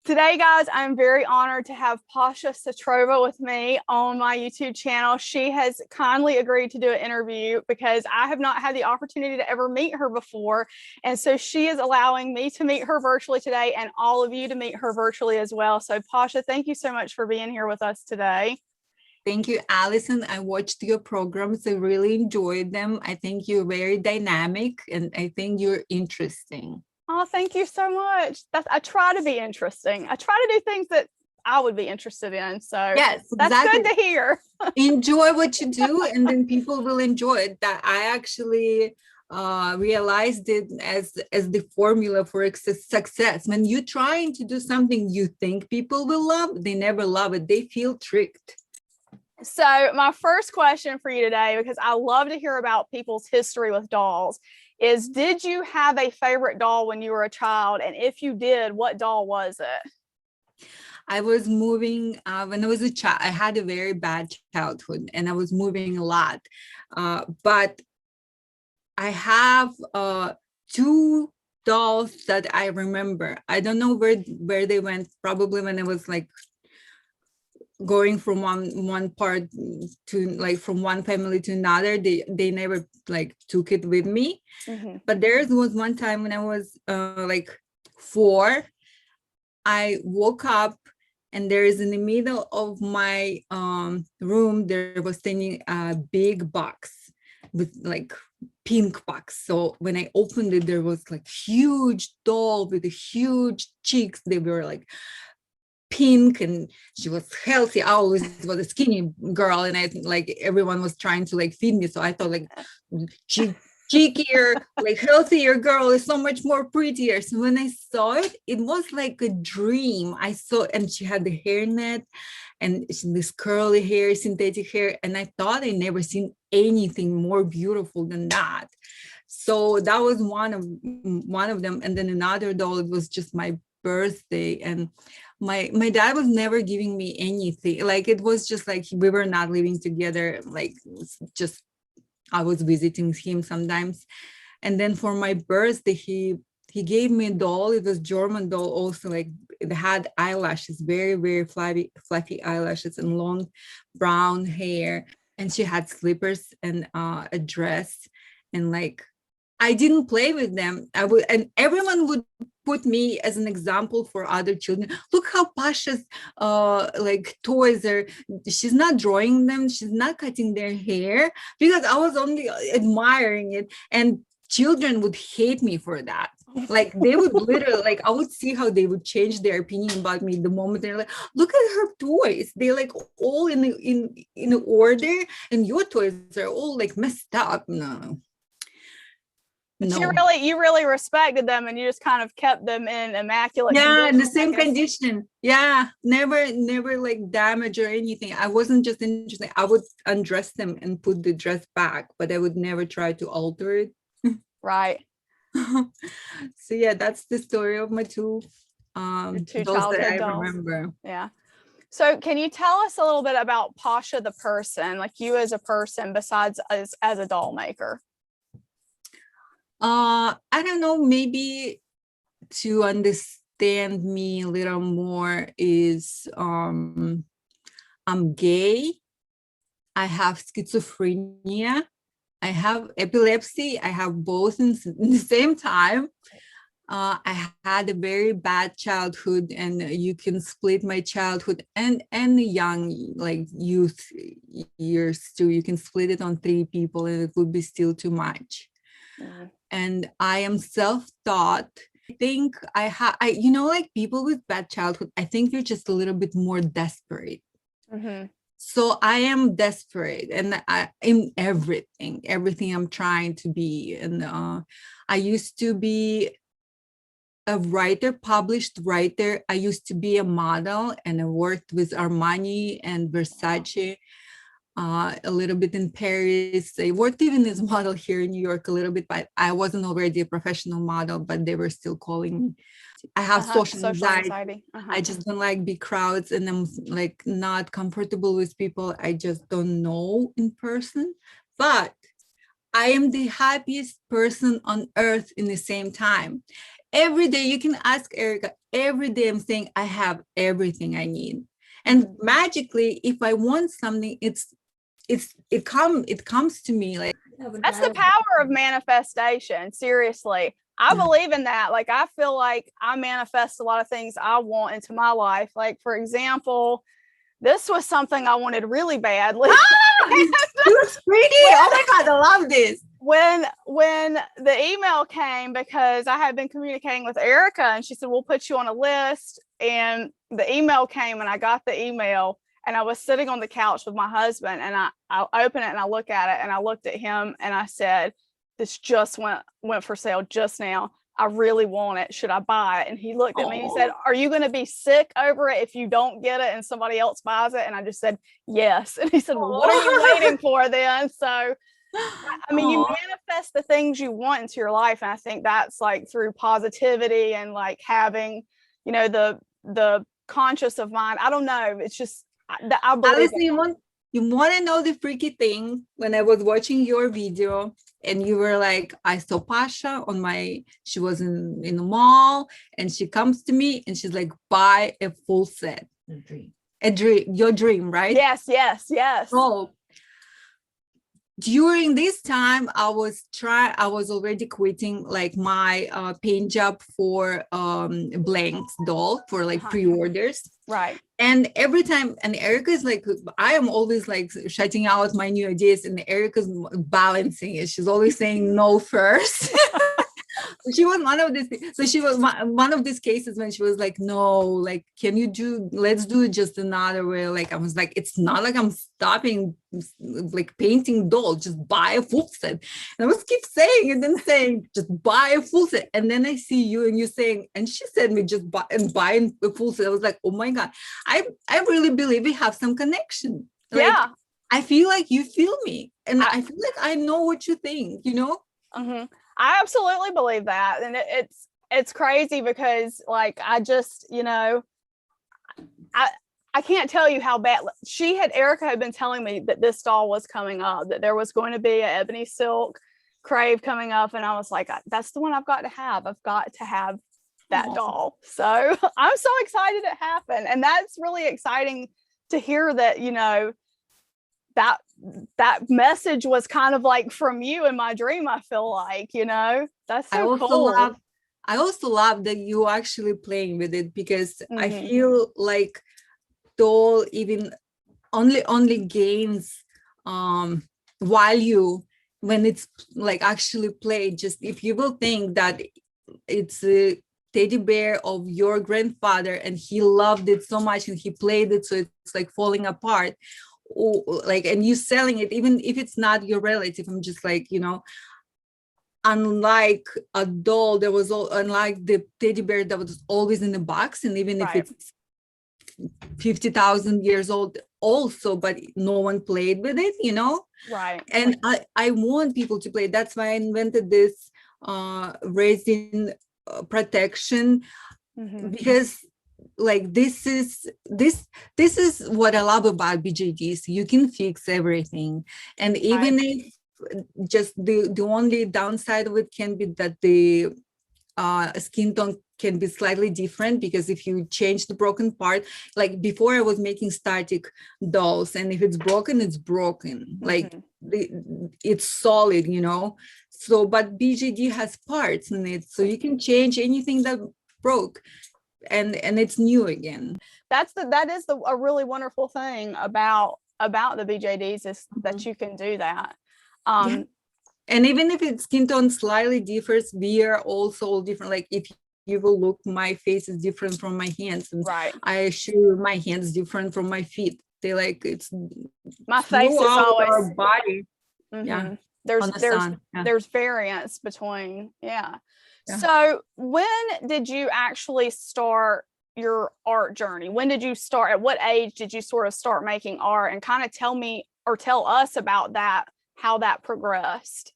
Today, guys, I'm very honored to have Pasha Setrova with me on my YouTube channel. She has kindly agreed to do an interview because I have not had the opportunity to ever meet her before. And so she is allowing me to meet her virtually today and all of you to meet her virtually as well. So Pasha, thank you so much for being here with us today. Thank you, Allison. I watched your programs. I really enjoyed them. I think you're very dynamic and I think you're interesting. Oh, thank you so much. I try to be interesting. I try to do things that I would be interested in. So yes, that's exactly. good to hear. Enjoy what you do and then people will enjoy it. That I actually realized it as the formula for success. When you're trying to do something you think people will love, they never love it. They feel tricked. So my first question for you today, because I love to hear about people's history with dolls, is did you have a favorite doll when you were a child? And if you did, what doll was it? I was moving when I was a child. I had a very bad childhood and I was moving a lot. But I have two dolls that I remember. I don't know where they went, probably when I was like going from one part to like from one family to another. They never like took it with me. Mm-hmm. But there was one time when I was like 4. I woke up and there is in the middle of my room there was standing a big box with like pink box. So when I opened it, there was like huge doll with the huge cheeks. They were like pink and she was healthy. I always was a skinny girl and I like everyone was trying to like feed me, so I thought like cheekier, like healthier girl is so much more prettier. So when I saw it, it was like a dream. I saw, and she had the hairnet and this curly hair, synthetic hair, and I thought I never seen anything more beautiful than that. So that was one of them. And then another doll, it was just my birthday, and my dad was never giving me anything. Like it was just like we were not living together, like just I was visiting him sometimes. And then for my birthday he gave me a doll. It was German doll also, like it had eyelashes, very fluffy eyelashes and long brown hair, and she had slippers and a dress. And like I didn't play with them. And everyone would put me as an example for other children. Look how Pasha's like toys are. She's not drawing them. She's not cutting their hair, because I was only admiring it. And children would hate me for that. Like they would literally, like I would see how they would change their opinion about me the moment they're like, look at her toys. They're like all in order, and your toys are all like messed up. No. But no. you really respected them and you just kind of kept them in immaculate condition. In the same condition. Yeah, never like damage or anything. I wasn't just interested. I would undress them and put the dress back, but I would never try to alter it. Right. So yeah, that's the story of my two dolls that I remember. Yeah. So can you tell us a little bit about Pasha the person, like you as a person, besides as a doll maker? I don't know, maybe to understand me a little more is I'm gay, I have schizophrenia, I have epilepsy, I have both in the same time. I had a very bad childhood, and you can split my childhood and young like youth years too. You can split it on 3 people and it would be still too much. Mm-hmm. And I am self-taught. I think you know, like people with bad childhood, I think you're just a little bit more desperate. Mm-hmm. So I am desperate, and in everything I'm trying to be. And I used to be a writer, published writer. I used to be a model, and I worked with Armani and Versace. A little bit in Paris. I worked even as a model here in New York a little bit, but I wasn't already a professional model, but they were still calling me. I have social anxiety. I just don't like big crowds, and I'm like not comfortable with people I just don't know in person. But I am the happiest person on earth in the same time. Every day, you can ask Erica, every day I'm saying I have everything I need. And magically, if I want something, it comes to me. Like, that's the power of manifestation. Seriously. I believe in that. Like, I feel like I manifest a lot of things I want into my life. Like, for example, this was something I wanted really badly. It looks pretty. Oh my God, I love this. When the email came, because I had been communicating with Erica, and she said, we'll put you on a list. And the email came, and I got the email, and I was sitting on the couch with my husband, and I opened it and I look at it, and I looked at him and I said, this just went for sale just now. I really want it. Should I buy it? And he looked at me and he said, are you going to be sick over it if you don't get it and somebody else buys it? And I just said, yes. And he said, well, what are you waiting for then? So, I mean, you manifest the things you want into your life. And I think that's like through positivity and like having, you know, the conscious of mind. I don't know. It's just, I believe you want to know the freaky thing? When I was watching your video, and you were like, I saw Pasha she was in the mall, and she comes to me and she's like, buy a full set. A dream, your dream, right? Yes. Oh, during this time, I was already quitting like my paint job for blanks doll for like pre-orders. Right. And every time, and Erica is like, I am always like shouting out my new ideas, and Erica's balancing it. She's always saying no first. She was one of these. So she was one of these cases when she was like, no, like, let's do it just another way. Like, I was like, it's not like I'm stopping like painting dolls, just buy a full set. And I was keep saying and then saying, just buy a full set. And then I see you and you saying, and she said me just buy a full set. I was like, oh my God, I really believe we have some connection. Like, yeah. I feel like you feel me, and I feel like I know what you think, you know? Mm-hmm. I absolutely believe that. And it's crazy because like, I just, you know, I can't tell you how bad Erica had been telling me that this doll was coming up, that there was going to be an ebony silk crave coming up. And I was like, that's the one I've got to have. I've got to have that doll. So I'm so excited it happened. And that's really exciting to hear that, you know, that message was kind of like from you in my dream. I feel like, you know, that's so cool. I also love that you actually playing with it, because I feel like doll even only gains value when it's like actually played. Just if you will think that it's a teddy bear of your grandfather and he loved it so much and he played it so it's like falling apart, or like, and you selling it, even if it's not your relative. I'm just like, you know, unlike a doll, unlike the teddy bear that was always in the box, and even if it's 50,000 years old also, but no one played with it, you know? Right. And I want people to play. That's why I invented this resin protection, because like this is what I love about BJDs. You can fix everything, and even if just the only downside of it can be that the skin tone can be slightly different, because if you change the broken part, like before I was making static dolls, and if it's broken, it's broken. Like it's solid, you know. So but BJD has parts in it, so you can change anything that broke, and it's new again. That is a really wonderful thing about the BJDs is that you can do that. And even if its skin tone slightly differs, we are also all different. Like if you will look, my face is different from my hands, and I assure you my hands different from my feet. They like, it's my face is always our body. There's variance between. So when did you actually start your art journey? When did you start? At what age did you sort of start making art? And kind of tell me or tell us about that, how that progressed.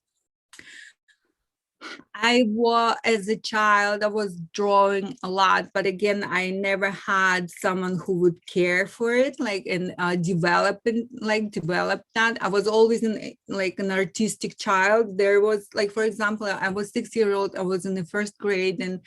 As a child, I was drawing a lot, but again, I never had someone who would care for it, like, and develop that. I was always like an artistic child. There was like, for example, I was 6 years old. I was in the first grade, and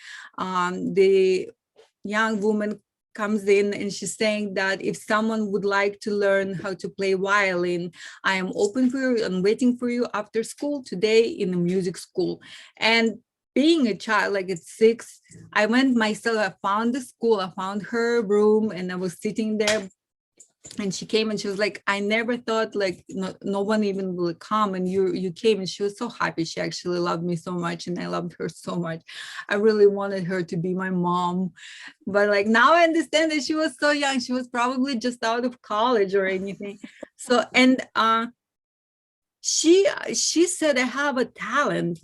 young woman comes in and she's saying that if someone would like to learn how to play violin, I am open for you and waiting for you after school today in a music school. And being a child, like at 6, I went myself, I found the school, I found her room, and I was sitting there. And she came and she was like, I never thought like no one even will come, and you came. And she was so happy. She actually loved me so much and I loved her so much. I really wanted her to be my mom. But like now I understand that she was so young. She was probably just out of college or anything. So, and she said I have a talent,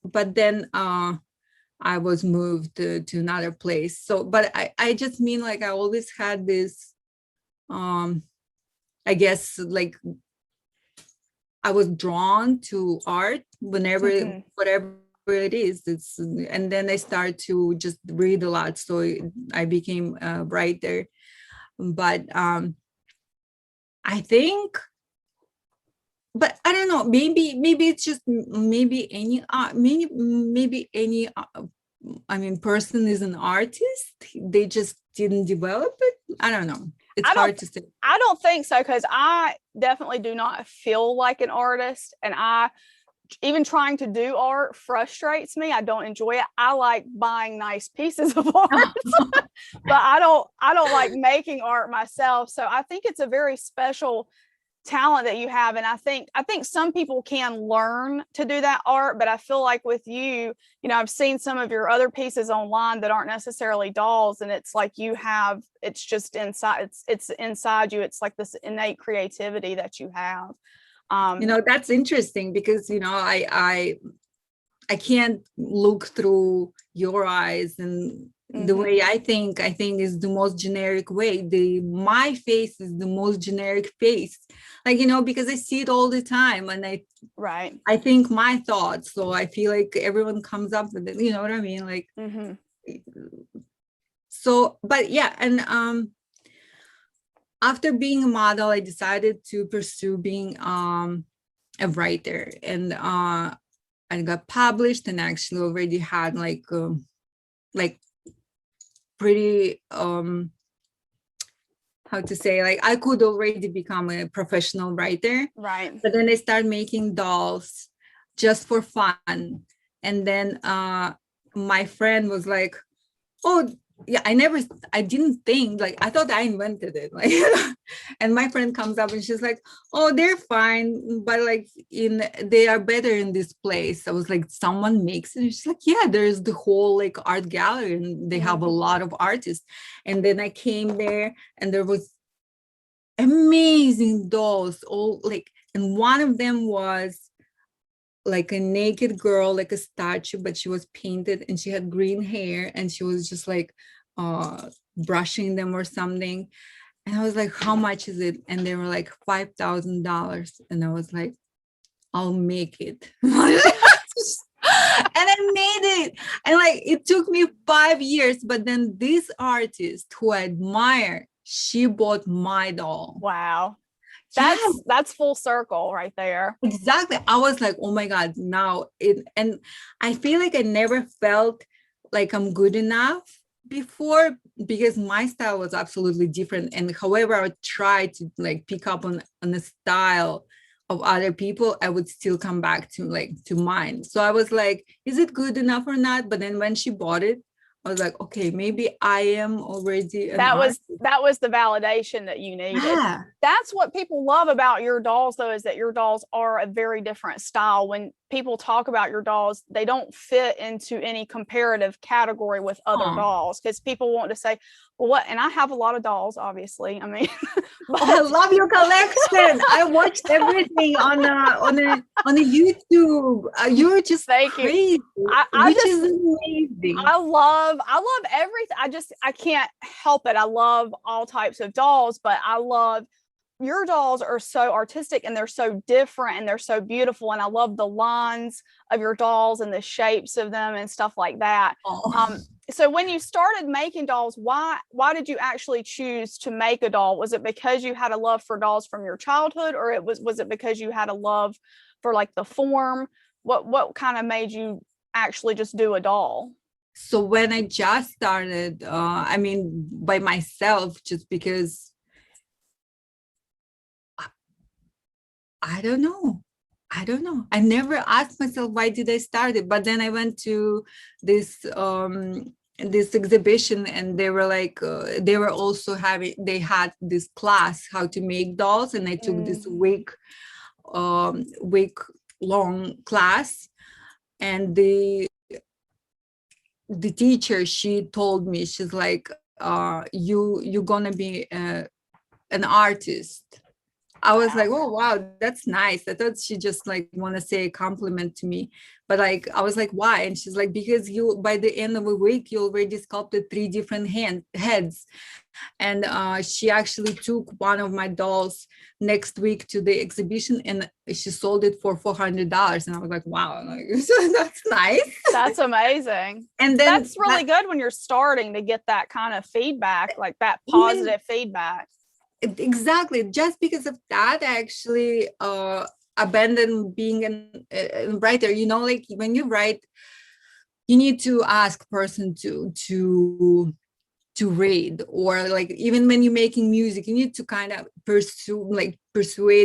but then I was moved to another place. So, but I just mean like I always had this, I guess like I was drawn to art whenever, whatever it is. And then I started to just read a lot. So I became a writer. But I think, but I don't know, maybe it's just maybe any any I mean, person is an artist. They just didn't develop it. I don't know. It's hard to say. I don't think so, because I definitely do not feel like an artist, and even trying to do art frustrates me. I don't enjoy it. I like buying nice pieces of art, but I don't like making art myself. So I think it's a very special talent that you have, and I think some people can learn to do that art, but I feel like with you, I've seen some of your other pieces online that aren't necessarily dolls, and it's like it's just inside, it's inside you. It's like this innate creativity that you have. That's interesting because I can't look through your eyes, and the way I think is the most generic way. My face is the most generic face, like, because I see it all the time, and I think my thoughts. So I feel like everyone comes up with it. You know what I mean? Like, so, but yeah. And, after being a model, I decided to pursue being, a writer, and, I got published, and actually already had like pretty how to say, like I could already become a professional writer, right? But then I started making dolls just for fun, and then my friend was like, oh yeah, I didn't think, like I thought I invented it, like and my friend comes up and she's like, oh, they're fine, but like they are better in this place. I was like, someone makes it? And she's like, yeah, there's the whole like art gallery, and they have a lot of artists. And then I came there, and there was amazing dolls, all like, and one of them was like a naked girl, like a statue, but she was painted and she had green hair, and she was just like brushing them or something. And I was like, how much is it? And they were like $5,000. And I was like, I'll make it. And I made it. And like it took me 5 years, but then this artist who I admire, she bought my doll. Wow. That's full circle right there. Exactly. I was like, oh my God, and I feel like I never felt like I'm good enough before, because my style was absolutely different. And however I would try to like pick up on the style of other people, I would still come back to mine. So I was like, is it good enough or not? But then when she bought it, I was like, okay, maybe I am already that was the validation that you needed. Yeah. That's what people love about your dolls, though, is that your dolls are a very different style. When people talk about your dolls, they don't fit into any comparative category with other dolls, because people want to say, well, what? And I have a lot of dolls, obviously. I mean, but I love your collection. I watched everything on a YouTube. You're just crazy. Which is amazing. I love everything. I can't help it. I love all types of dolls, but I love your dolls are so artistic, and they're so different, and they're so beautiful. And I love the lines of your dolls and the shapes of them and stuff like that. So when you started making dolls, why did you actually choose to make a doll? Was it because you had a love for dolls from your childhood, or was it because you had a love for like the form? What kind of made you actually just do a doll? So when I just started, I mean, by myself, just because I don't know. I don't know. I never asked myself why did I start it, but then I went to this this exhibition, and they were like they were also having, they had this class how to make dolls, and I took this week long class, and the teacher, she told me, she's like, you're gonna be an artist. I was like, oh wow, that's nice. I thought she just like want to say a compliment to me, but like I was like, why? And she's like, because you, by the end of a week, you already sculpted 3 different heads. And she actually took one of my dolls next week to the exhibition, and she sold it for $400. And I was like, wow, like, that's nice. That's amazing. And then that's really good when you're starting to get that kind of feedback, like that positive feedback. Exactly. Just because of that, I actually abandoned being a writer. You know, like when you write, you need to ask person to read, or like even when you're making music, you need to kind of persuade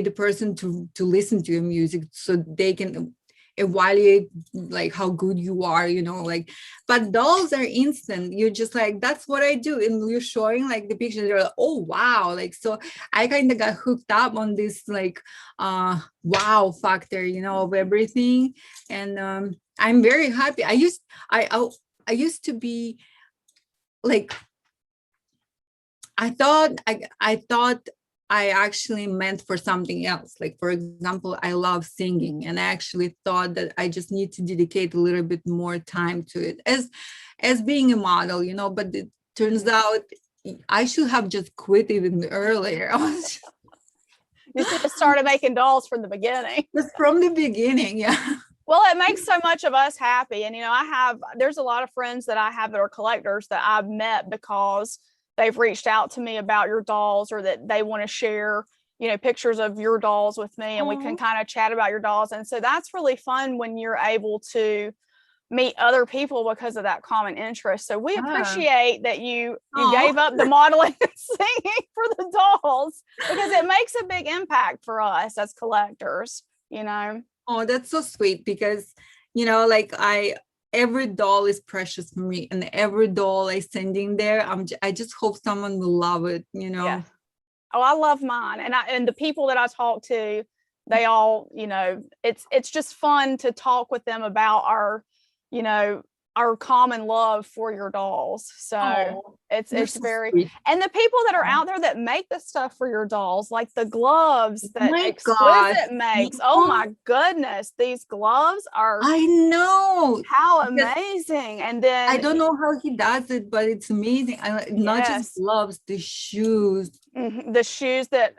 the person to listen to your music, so they can evaluate like how good you are, you know, like. But dolls are instant, you're just like, that's what I do, and you're showing like the picture, they're like, oh wow, like. So I kind of got hooked up on this like wow factor, you know, of everything. And I'm very happy. I used to be like, I thought I actually meant for something else. Like, for example, I love singing, and I actually thought that I just need to dedicate a little bit more time to it as being a model, you know. But it turns out I should have just quit even earlier. You should have started making dolls from the beginning. Just from the beginning, yeah. Well, it makes so much of us happy. And, you know, there's a lot of friends that I have that are collectors that I've met because they've reached out to me about your dolls, or that they want to share, you know, pictures of your dolls with me, and we can kind of chat about your dolls. And so that's really fun when you're able to meet other people because of that common interest. So we appreciate that you gave up the modeling and singing for the dolls, because it makes a big impact for us as collectors, you know. Oh, that's so sweet, because, you know, like every doll is precious for me, and every doll I send in there, I just hope someone will love it, you know. Yeah. Oh, I love mine, and the people that I talk to, they all, you know, it's just fun to talk with them about our, you know, our common love for your dolls. So it's so very sweet. And the people that are out there that make the stuff for your dolls, like the gloves that Exquisite makes. Oh my goodness, these gloves are, I know, how amazing. And then I don't know how he does it, but it's amazing. Not just gloves, the shoes. The shoes that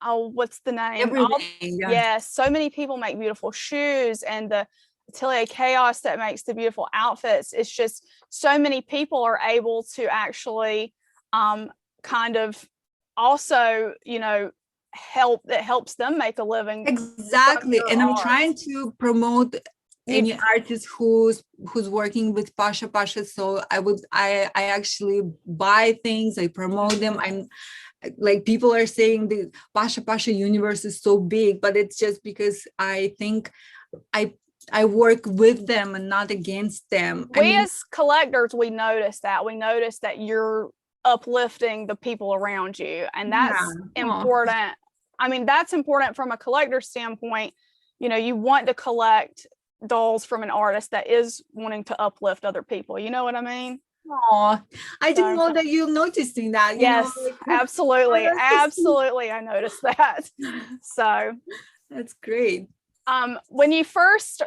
what's the name? Everything. Yes, so many people make beautiful shoes, and the Atelier Chaos that makes the beautiful outfits. It's just so many people are able to actually kind of also, you know, helps them make a living. Exactly. And I'm trying to promote any artist who's working with PashaPasha. So I actually buy things, I promote them. I'm like, people are saying the PashaPasha universe is so big, but it's just because I think I work with them and not against them. As collectors, we notice that you're uplifting the people around you, and that's important. I mean, that's important from a collector standpoint. You know, you want to collect dolls from an artist that is wanting to uplift other people. You know what I mean? Oh, I didn't know that you're noticing that. Yes, absolutely. Absolutely. I noticed that. So that's great. When you first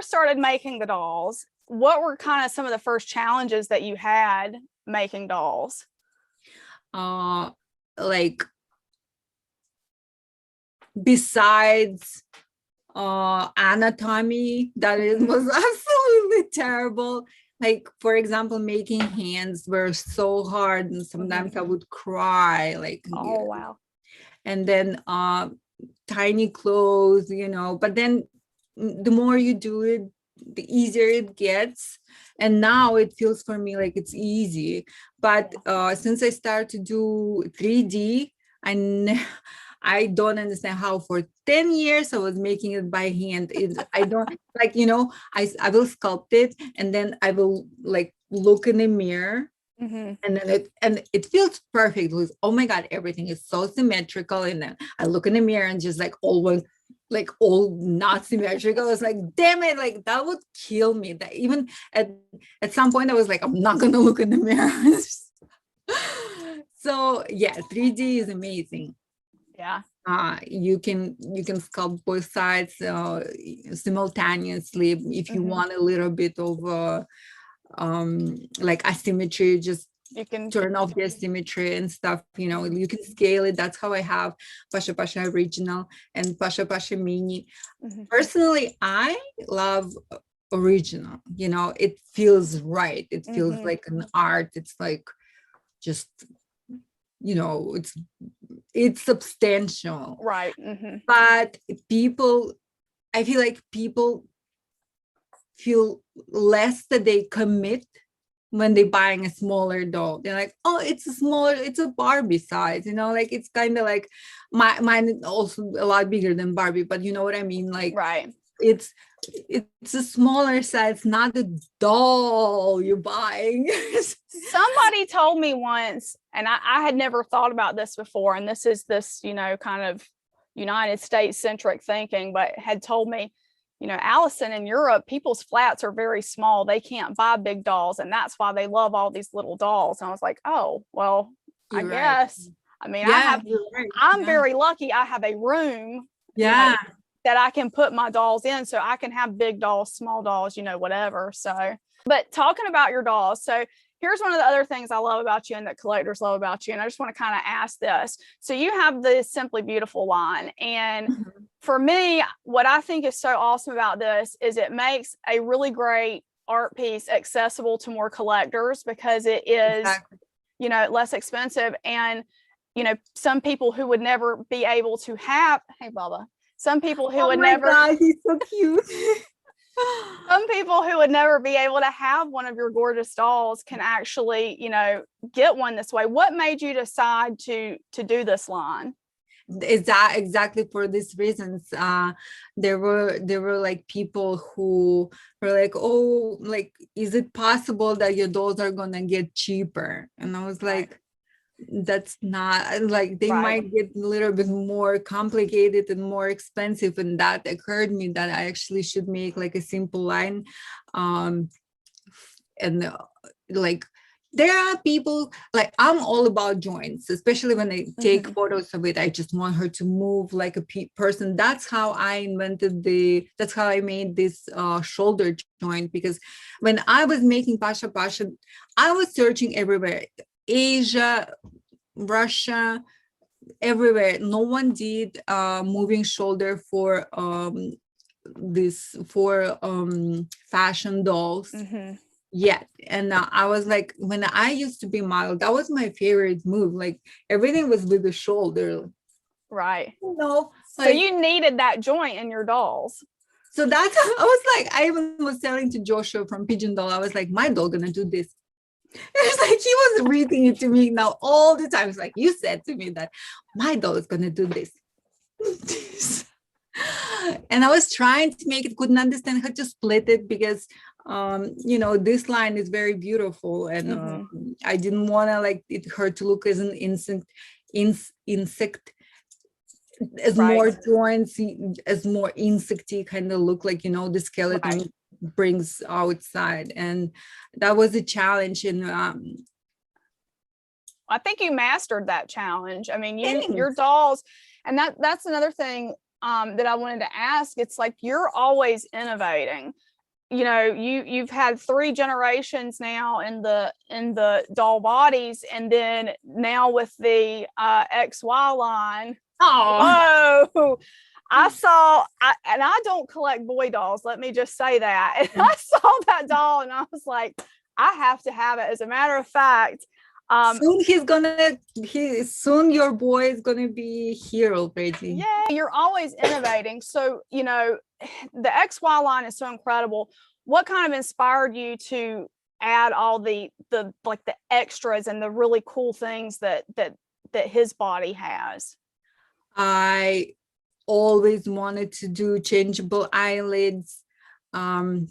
started making the dolls, what were kind of some of the first challenges that you had making dolls? Like, besides anatomy, that it was absolutely terrible. Like, for example, making hands were so hard, and sometimes I would cry, like, oh wow. And then tiny clothes, you know, but then the more you do it, the easier it gets. And now it feels for me like it's easy. But since I started to do 3D, I don't understand how for 10 years I was making it by hand. I don't like, I will sculpt it and then I will like look in the mirror. Mm-hmm. And it feels perfect. Oh my God, everything is so symmetrical. And then I look in the mirror and just like all not symmetrical. It's like, damn it, like that would kill me. That even at some point I was like, I'm not gonna look in the mirror. So yeah, 3D is amazing. Yeah. You can sculpt both sides simultaneously. If you want a little bit of like asymmetry, just you can turn off the asymmetry and stuff, you can scale it. That's how I have PashaPasha Original and PashaPasha Mini. Personally, I love original. It feels right. It feels like an art. It's like just it's substantial, right? But I feel like people feel less that they commit when they're buying a smaller doll. They're like, oh, it's a Barbie size, like it's kind of like mine is also a lot bigger than Barbie, but you know what I mean, like right. It's a smaller size, not the doll you're buying. Somebody told me once, and I had never thought about this before, and this is kind of United States centric thinking, but had told me, Allison, in Europe, people's flats are very small. They can't buy big dolls, and that's why they love all these little dolls. And I was like, oh, well, I guess. I mean, I'm very lucky. I have a room. Yeah. That I can put my dolls in, so I can have big dolls, small dolls, whatever. So, but talking about your dolls, so here's one of the other things I love about you and that collectors love about you. And I just want to kind of ask this. So you have the Simply Beautiful line. And for me, what I think is so awesome about this is it makes a really great art piece accessible to more collectors because it is, less expensive. And, some people who would never be able to have, hey, Bubba. Some people who would never. God, he's so cute. Some people who would never be able to have one of your gorgeous dolls can actually, get one this way. What made you decide to do this line? Is that exactly for these reasons? There were like people who were like, oh, like, is it possible that your dolls are gonna get cheaper? And I was like, that's not, like, they might get a little bit more complicated and more expensive. And that occurred to me that I actually should make like a simple line. And like, there are people, like, I'm all about joints, especially when I take photos of it. I just want her to move like a person. That's how I that's how I made this shoulder joint, because when I was making PashaPasha, I was searching everywhere. Asia, Russia, everywhere. No one did moving shoulder for fashion dolls yet. And I was like, when I used to be model, that was my favorite move. Like, everything was with the shoulder. Right. Like, so you needed that joint in your dolls. So that's, I was like, I even was telling to Joshua from Pigeon Doll, I was like, my doll gonna do this. It's like he was reading it to me now all the time. It's like, you said to me that my doll is gonna do this. And I was trying to make it, couldn't understand how to split it because this line is very beautiful, and I didn't want to like her to look as an insect as more joints, as more insecty kind of look, like the skeleton brings outside. And that was a challenge. And I think you mastered that challenge. I mean, your dolls, and that's another thing that I wanted to ask. It's like, you're always innovating. You've had 3 generations now in the doll bodies, and then now with the XY line. Oh, and I don't collect boy dolls. Let me just say that. And I saw that doll and I was like, I have to have it. As a matter of fact, soon your boy is gonna be here already. Yeah, you're always innovating. So, the XY line is so incredible. what kind of inspired you to add all the like the extras and the really cool things that his body has? I always wanted to do changeable eyelids,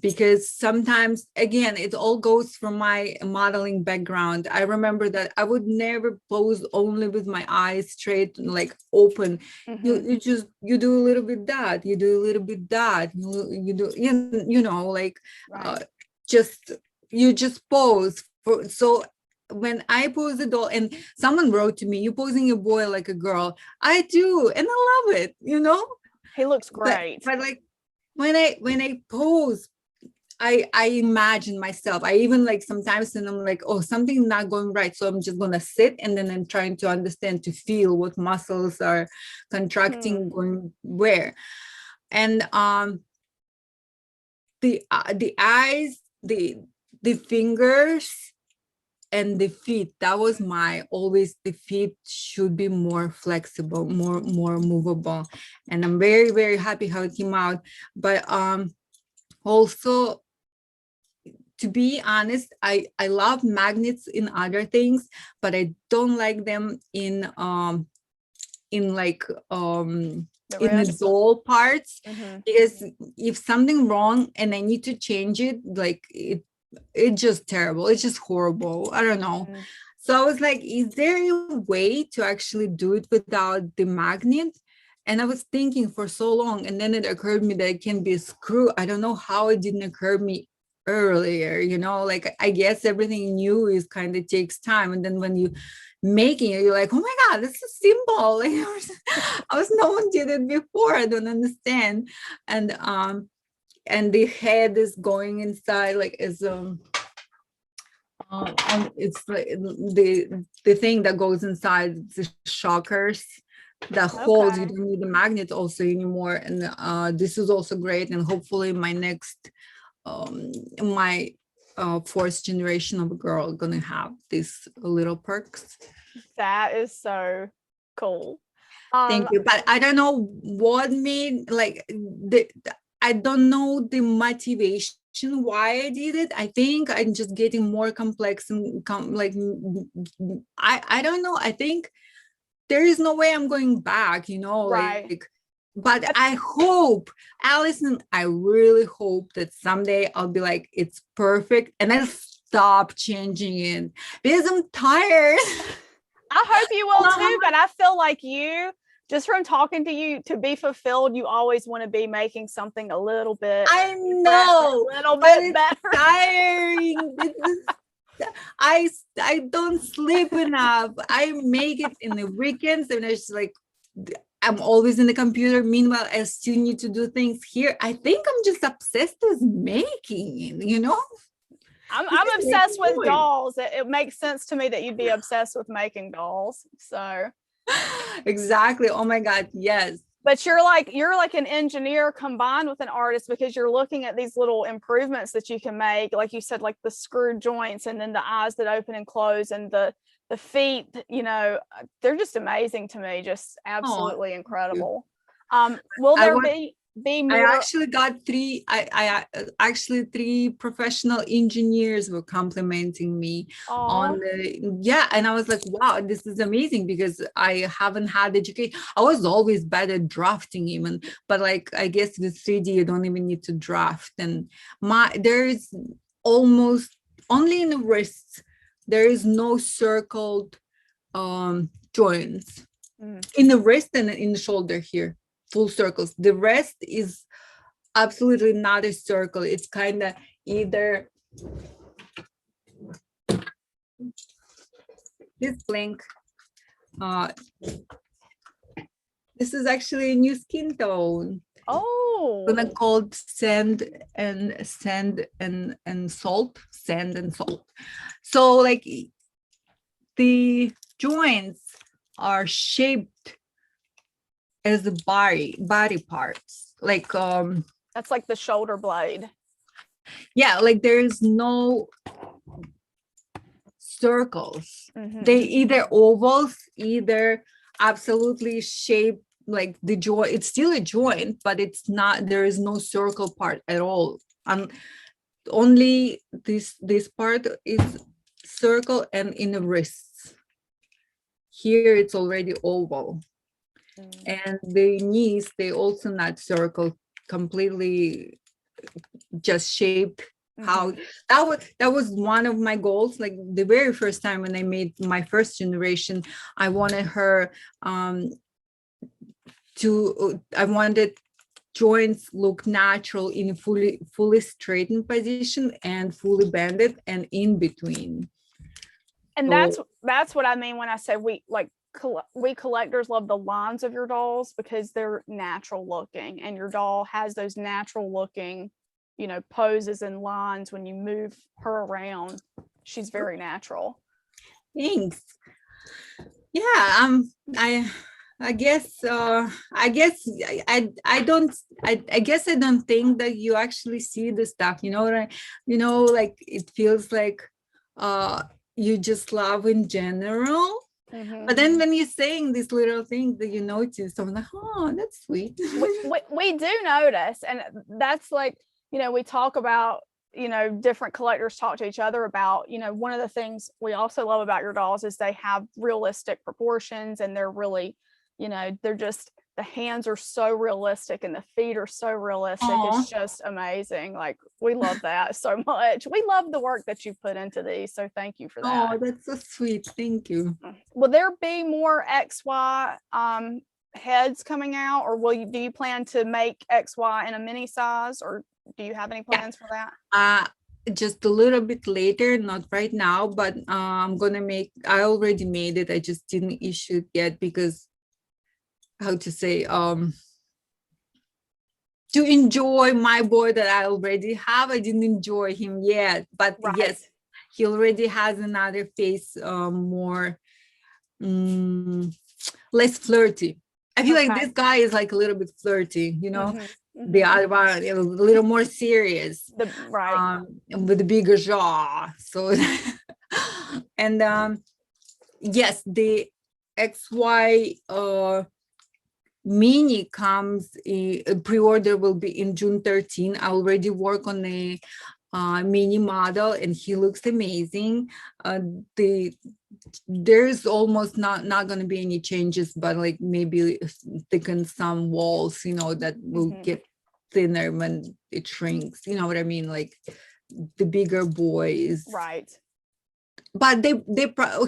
because sometimes, again, it all goes from my modeling background. I remember that I would never pose only with my eyes straight, like open. You do a little bit that, you do a little bit that, you do, like, Right. just you just pose for. So when I pose a doll, and someone wrote to me, "You posing a boy like a girl." I do, and I love it, He looks but great. like when I pose, I imagine myself. I even, like, sometimes, and I'm like, oh, something's not going right, so I'm just gonna sit, and then I'm trying to understand, to feel what muscles are contracting, going where. And the eyes, the fingers, and the feet, that was my always, the feet should be more flexible, more movable. And I'm very, very happy how it came out. But also, to be honest, I love magnets in other things, but I don't like them in like in the doll parts, because if something wrong and I need to change it, like, it's just terrible, it's just horrible, I don't know. So I was like, is there a way to actually do it without the magnet? And I was thinking for so long, and then it occurred me that it can be a screw. I don't know how it didn't occur me earlier, like, I guess everything new is kind of takes time, and then when you making it, you're like, oh my god, this is simple. Like, I was no one did it before, I don't understand. And the head is going inside, like, is and it's like the thing that goes inside the shockers that holds. You don't need the magnet also anymore. And this is also great, and hopefully my next my fourth generation of a girl gonna have these little perks. That is so cool. Thank you. But I don't know what made, like, I don't know the motivation why I did it. I think I'm just getting more complex and I don't know. I think there is no way I'm going back, Right. like, but I hope, Allison, I really hope that someday I'll be like, it's perfect, and I'll stop changing it, because I'm tired. I hope you will too, but I feel like you, just from talking to you, to be fulfilled, you always want to be making something a little bit. I know, a little bit better. Tiring. I don't sleep enough. I make it in the weekends, and it's like, I'm always in the computer. Meanwhile, I still need to do things here. I think I'm just obsessed with making, I'm obsessed with dolls. It makes sense to me that you'd be obsessed with making dolls. So exactly. Oh my God, yes. But you're like an engineer combined with an artist, because you're looking at these little improvements that you can make, like you said, like the screw joints, and then the eyes that open and close, and the feet. They're just amazing to me, just absolutely incredible. Will there be more? I actually got three. I actually, 3 professional engineers were complimenting me on the, and I was like, wow, this is amazing, because I haven't had education. I was always bad at drafting even, but like, I guess with 3D you don't even need to draft. And there is almost only in the wrists, there is no circled joints in the wrist and in the shoulder here. Full circles. The rest is absolutely not a circle. It's kind of either this blink. This is actually a new skin tone. Gonna called sand and salt. Sand and salt. So like, the joints are shaped as the body parts, like that's like the shoulder blade. Yeah, like there's no circles. They either ovals, either absolutely shaped like the joint. It's still a joint, but it's not, there is no circle part at all. only this part is circle, and in the wrists here it's already oval. And the knees, they also not circle, completely just shaped. How that was one of my goals. Like the very first time when I made my first generation, I wanted her I wanted joints look natural in a fully straightened position and fully bended and in between. And that's what I mean when I say we collectors love the lines of your dolls, because they're natural looking, and your doll has those natural looking, poses and lines. When you move her around, she's very natural. Thanks. Yeah, I guess I guess I don't think that you actually see the stuff, like it feels like you just love in general. But then when you're saying these little things that you notice, I'm like, oh, that's sweet. we do notice, and that's like, we talk about, different collectors talk to each other about, one of the things we also love about your dolls is they have realistic proportions, and they're really, they're just, the hands are so realistic and the feet are so realistic. Aww. It's just amazing. Like, we love that so much. We love the work that you put into these, so thank you for that. Oh, that's so sweet. Thank you. Will there be more XY heads coming out, or do you plan to make XY in a mini size, or do you have any plans for that? Just a little bit later, not right now, but I'm gonna make, I already made it. I just didn't issue it yet because, how to say, to enjoy my boy that I already have. I didn't enjoy him yet, but right. Yes, he already has another face, more less flirty. I feel like this guy is like a little bit flirty, the other one a little more serious, right, with a bigger jaw. So and yes, the XY mini comes, pre-order will be in June 13. I already work on a mini model, and he looks amazing. There's almost not going to be any changes, but like maybe thicken some walls, that will get thinner when it shrinks. You know what I mean? Like the bigger boys, right? But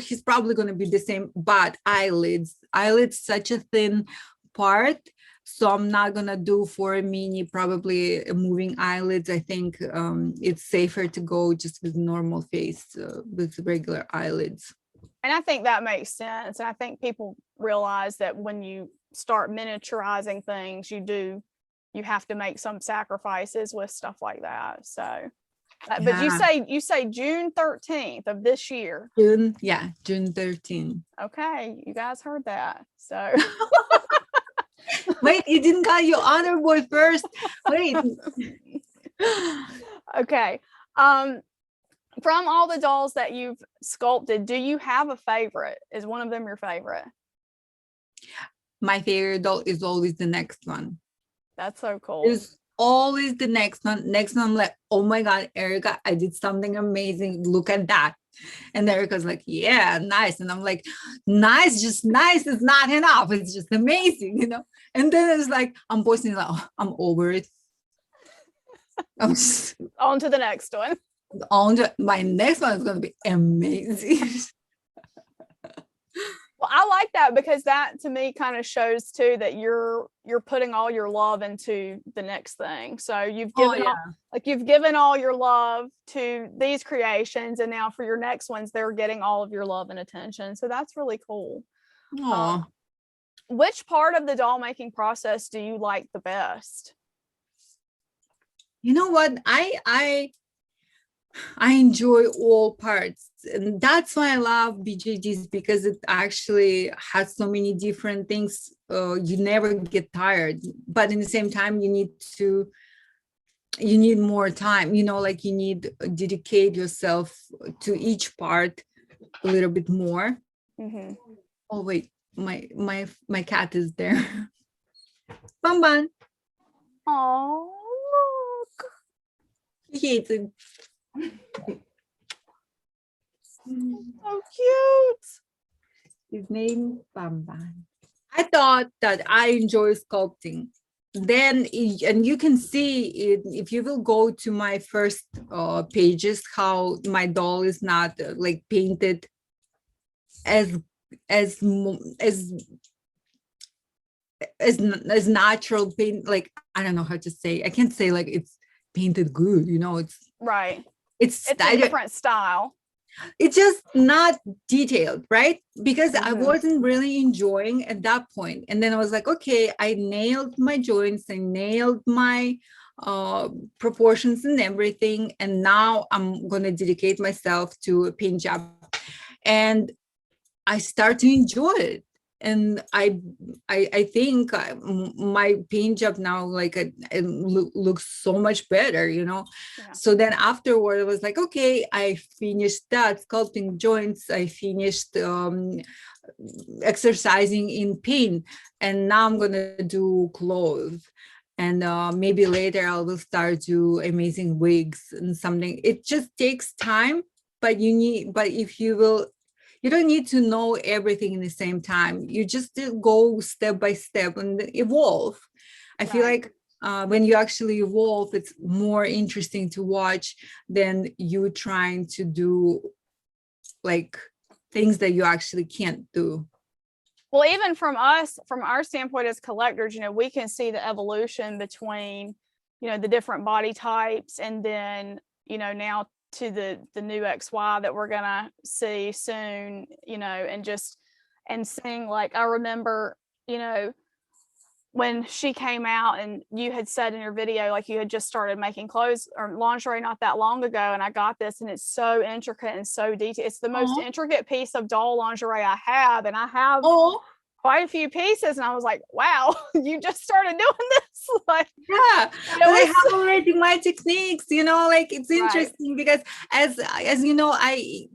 he's probably going to be the same. But eyelids such a thin part, so I'm not gonna do for a mini probably moving eyelids. I think it's safer to go just with normal face, with regular eyelids. And I think that makes sense. And I think people realize that when you start miniaturizing things, you have to make some sacrifices with stuff like that. So but you say June 13th of this year. June 13th. Okay, you guys heard that. So wait, you didn't got your honor boy first. Wait. Okay. From all the dolls that you've sculpted, do you have a favorite? Is one of them your favorite? My favorite doll is always the next one. That's so cool. It's always the next one. I'm like, oh my God, Erica, I did something amazing. Look at that. And Erica's like, yeah, nice. And I'm like, nice, just nice is not enough. It's just amazing, And then it's like, I'm posting like, oh, I'm over it. On to the next one. My next one is going to be amazing. Well, I like that, because that to me kind of shows too that you're putting all your love into the next thing. So you've given all your love to these creations, and now for your next ones, they're getting all of your love and attention. So that's really cool. Which part of the doll making process do you like the best? You know what? I enjoy all parts, and that's why I love BJDs, because it actually has so many different things. You never get tired, but in the same time, you need more time. Like you need to dedicate yourself to each part a little bit more. Oh wait, my cat is there. Bun. Oh, look. He hates it. So cute. His name Bam Bam. I thought that I enjoy sculpting. Then, and you can see it if you will go to my first pages, how my doll is not like painted as as as as natural paint. Like, I don't know how to say. I can't say like it's painted good. It's Right. it's It's a different style. it's just not detailed, right? Because I Mhm. wasn't really enjoying at that point. And then I was like, okay, I nailed my joints, I nailed my proportions and everything. And now I'm going to dedicate myself to a paint job. And I start to enjoy it. And I think my paint job now, like it looks so much better. Yeah. So then afterward, I was like, okay, I finished that sculpting joints. I finished exercising in paint, and now I'm gonna do clothes. And maybe later I will start do amazing wigs and something. It just takes time, but if you will, you don't need to know everything in the same time. You just go step by step and evolve. I feel Right. like when you actually evolve, it's more interesting to watch than you trying to do like things that you actually can't do. Well, even from our standpoint as collectors, we can see the evolution between, the different body types, and then, now to the new XY that we're gonna see soon, and seeing, like, I remember, when she came out and you had said in your video, like, you had just started making clothes or lingerie not that long ago, and I got this, and it's so intricate and so detailed. It's the most intricate piece of doll lingerie I have, and I have quite a few pieces, and I was like, wow, you just started doing this. Like, yeah, but I have already my techniques, like it's interesting, right? Because as you know, I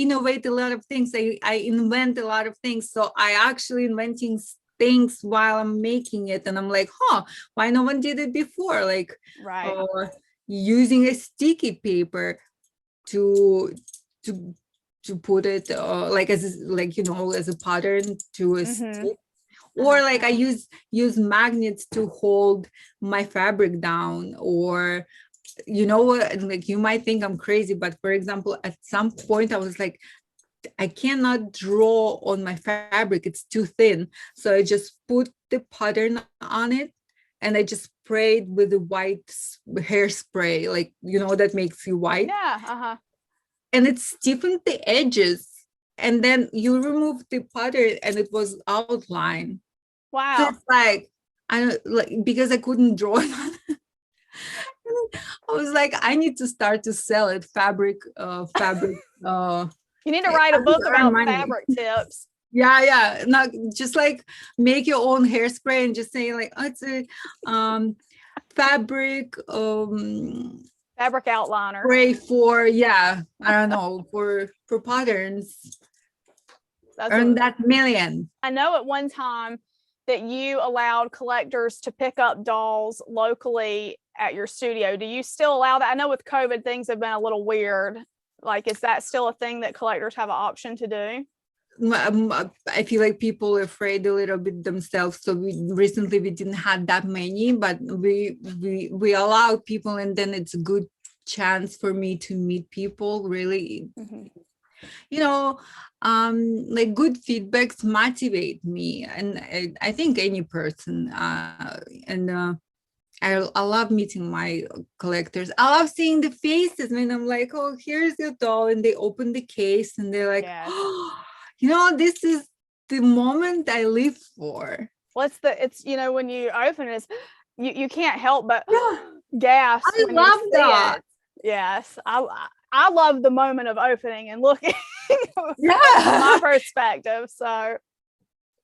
innovate a lot of things. I invent a lot of things. So I actually inventing things while I'm making it, and I'm like, why no one did it before? Like, using a sticky paper to put it like as a pattern to a stick. Or like I use magnets to hold my fabric down. Or like, you might think I'm crazy, but for example, at some point I was like, I cannot draw on my fabric, it's too thin. So I just put the pattern on it, and I just sprayed with the white hairspray, like, that makes you white. Yeah. And it stiffened the edges, and then you remove the pattern and it was outline. Wow. So it's like, I don't like, because I couldn't draw it. I was like, I need to start to sell it. Fabric. You need to write a book about fabric tips. Yeah. Not just like make your own hairspray and just say like, it's a fabric fabric outliner. Spray for, I don't know, for patterns. Earn that million. I know at one time that you allowed collectors to pick up dolls locally at your studio. Do you still allow that? I know with COVID, things have been a little weird. Like, is that still a thing that collectors have an option to do? I feel like people are afraid a little bit themselves. So recently we didn't have that many, but we allow people, and then it's a good chance for me to meet people. Really, like good feedbacks motivate me, and I think any person. I love meeting my collectors. I love seeing the faces when I'm like, oh, here's your doll, and they open the case and they're like, oh, this is the moment I live for. Well, it's when you open it, you can't help but gasp. I love that. Yes, I love the moment of opening and looking. From my perspective. So,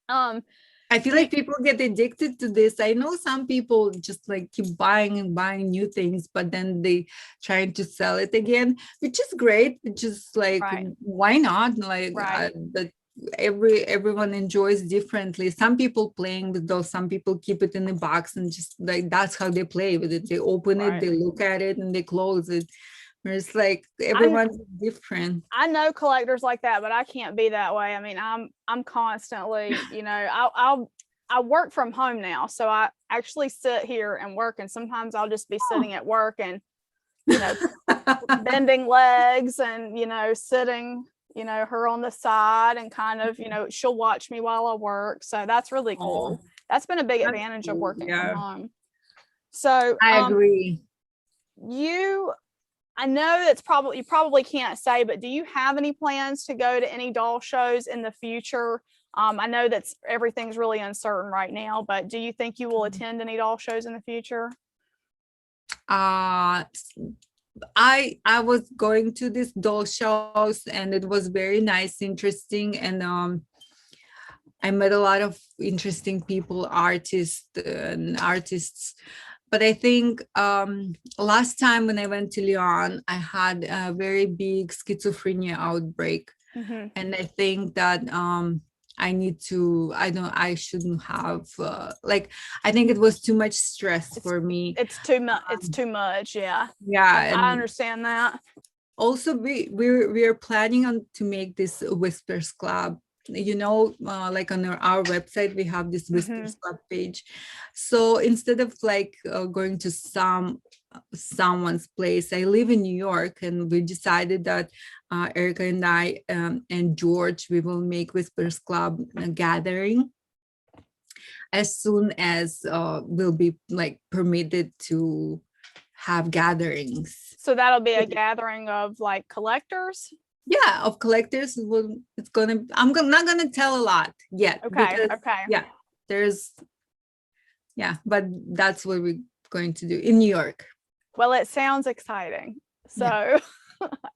I feel like people get addicted to this. I know some people just like keep buying and buying new things, but then they trying to sell it again, which is great. Which is like, why not? Like, everyone enjoys differently. Some people playing with dolls, some people keep it in the box and just like that's how they play with it. They open it, they look at it, and they close it. It's like everyone's different. I know collectors like that, but I can't be that way. I mean, I'm constantly, you know, I work from home now, so I actually sit here and work, and sometimes I'll just be sitting at work and, you know, bending legs and, you know, sitting, you know, her on the side and kind of, you know, she'll watch me while I work. So that's really cool. That's been a big advantage of working from home. So I agree. I know that's probably, you probably can't say, but do you have any plans to go to any doll shows in the future? I know that's everything's really uncertain right now, but do you think you will attend any doll shows in the future? I was going to these doll shows and it was very nice, interesting, and I met a lot of interesting people, artists. But I think last time when I went to Lyon, I had a very big schizophrenia outbreak. And I think that I shouldn't have, I think it was too much stress for me. It's too much. Yeah. Yeah. I understand that. Also, we are planning on to make this Whispers Club, you know, like on our website we have this Whispers Club page. So instead of like going to someone's place, I live in New York, and we decided that Erica and I and George, we will make Whispers Club a gathering as soon as we'll be like permitted to have gatherings. So that'll be a gathering of like collectors? Yeah, of collectors. I'm not gonna tell a lot yet. Okay. Yeah, but that's what we're going to do in New York. Well, it sounds exciting. So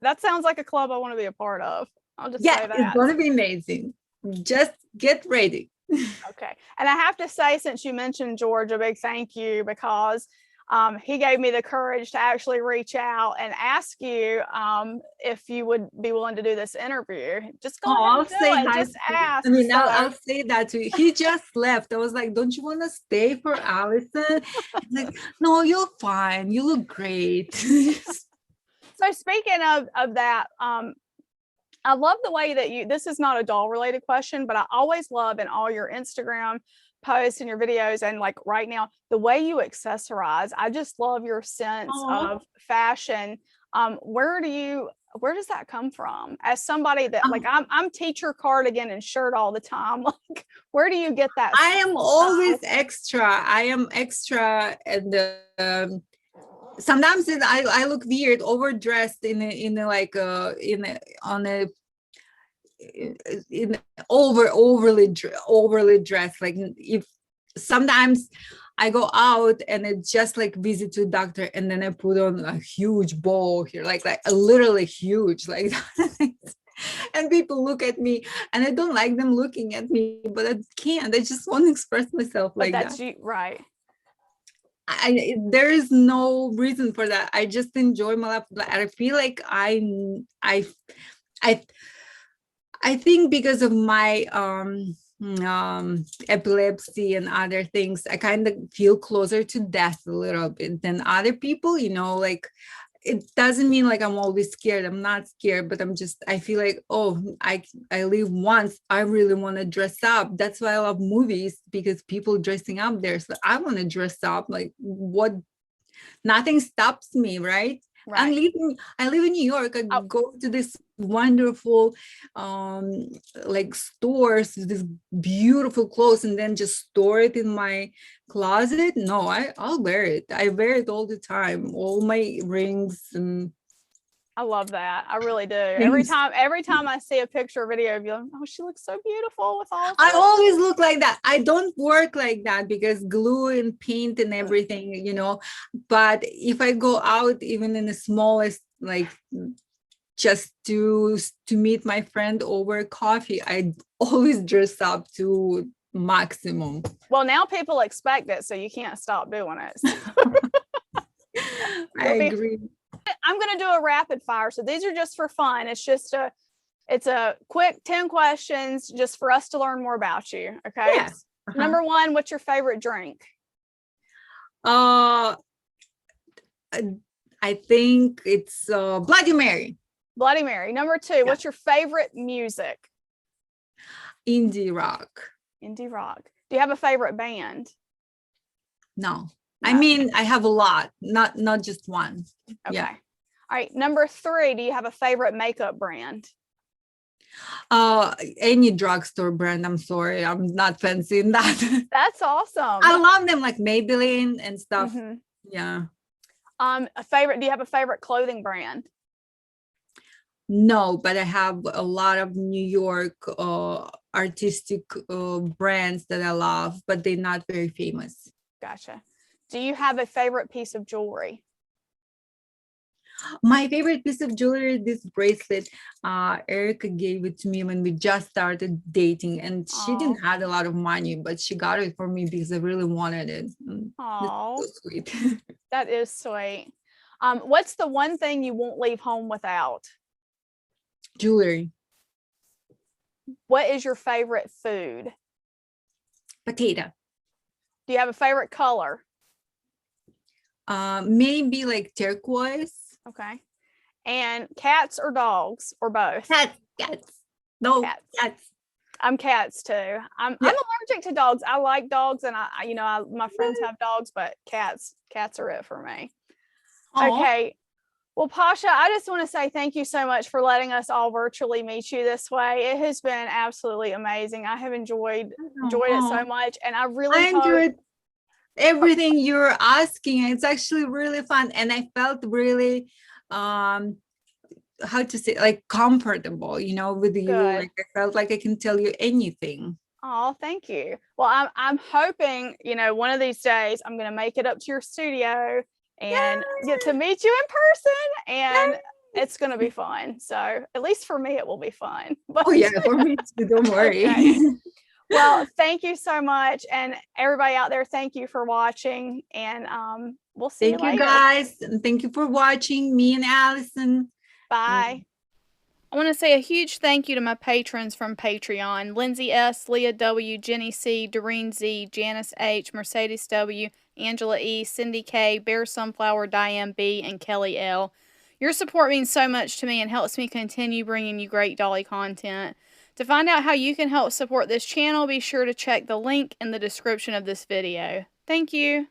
that sounds like a club I want to be a part of. I'll just say that. It's going to be amazing. Just get ready. Okay. And I have to say, since you mentioned George, a big thank you, because he gave me the courage to actually reach out and ask you if you would be willing to do this interview. Just go ahead and do it. Just ask. I mean, I'll say that to you. He just left. I was like, don't you want to stay for Allison? He's like, no, you're fine. You look great. So speaking of that, I love the way that this is not a doll related question, but I always love in all your Instagram posts and your videos, and like right now, the way you accessorize. I just love your sense of fashion. Where does that come from? As somebody that like I'm teacher cardigan and shirt all the time. Like, where do you get that? I am always extra. I am extra, and sometimes I look weird, overdressed overly dressed. Like if sometimes I go out and it's just like visit to doctor, and then I put on a huge bow here, like literally huge, like and people look at me, and I don't like them looking at me, but I can't. I just want to express myself like that. You, right? There is no reason for that. I just enjoy my life. I feel like I think because of my epilepsy and other things, I kind of feel closer to death a little bit than other people, you know, like it doesn't mean like I'm always scared. I'm not scared, but I feel like, I live once. I really want to dress up. That's why I love movies, because people dressing up there. So I want to dress up. Like nothing stops me, right? I live in New York. I go to this wonderful like stores, this beautiful clothes, and then just store it in my closet. No, I'll wear it. I wear it all the time, all my rings. And I love that. I really do. Every time I see a picture or video of you, oh, she looks so beautiful with all. I always look like that. I don't work like that because glue and paint and everything, you know. But if I go out, even in the smallest, like just to meet my friend over coffee, I always dress up to maximum. Well, now people expect it, so you can't stop doing it. I agree. I'm going to do a rapid fire. So these are just for fun. It's just It's a quick 10 questions just for us to learn more about you. Okay. Yeah. Number one, what's your favorite drink? Uh, I think it's Bloody Mary. Bloody Mary. Number two, Yeah. what's your favorite music? Indie rock. Indie rock. Do you have a favorite band? No. No. I mean, I have a lot, not just one. Okay. Yeah. All right. Number three, do you have a favorite makeup brand? Any drugstore brand. I'm sorry, I'm not fancy in that. That's awesome. I love them, like Maybelline and stuff. Mhm. Yeah. A favorite, do you have a favorite clothing brand? No, but I have a lot of New York artistic brands that I love, but they're not very famous. Gotcha. Do you have a favorite piece of jewelry? My favorite piece of jewelry, this bracelet. Erica gave it to me when we just started dating, and she didn't have a lot of money, but she got it for me because I really wanted it. Oh, so sweet. that is sweet. What's the one thing you won't leave home without? Jewelry. What is your favorite food? Potato. Do you have a favorite color? Maybe like turquoise. Okay. And cats or dogs or both? Cats. No, cats. I'm cats too. I'm allergic to dogs. I like dogs, and my friends have dogs, but cats are it for me. Aww. Okay. Well, Pasha, I just want to say thank you so much for letting us all virtually meet you this way. It has been absolutely amazing. I have enjoyed it so much, and I enjoyed everything you're asking. It's actually really fun, and I felt really how to say, like, comfortable, with you. Good. Like, I felt like I can tell you anything. Oh, thank you. Well, I'm hoping, one of these days I'm going to make it up to your studio and get to meet you in person, and it's going to be fun. So at least for me, it will be fun. But oh yeah, for me too, don't worry. Okay. Well, thank you so much. And everybody out there, thank you for watching, and we'll see you later. Thank you guys, and thank you for watching me and Allison. Bye. I want to say a huge thank you to my patrons from Patreon: Lindsay S., Leah W., Jenny C., Doreen Z., Janice H., Mercedes W., Angela E., Cindy K., Bear Sunflower, Diane B., and Kelly L. Your support means so much to me and helps me continue bringing you great dolly content. To find out how you can help support this channel, be sure to check the link in the description of this video. Thank you.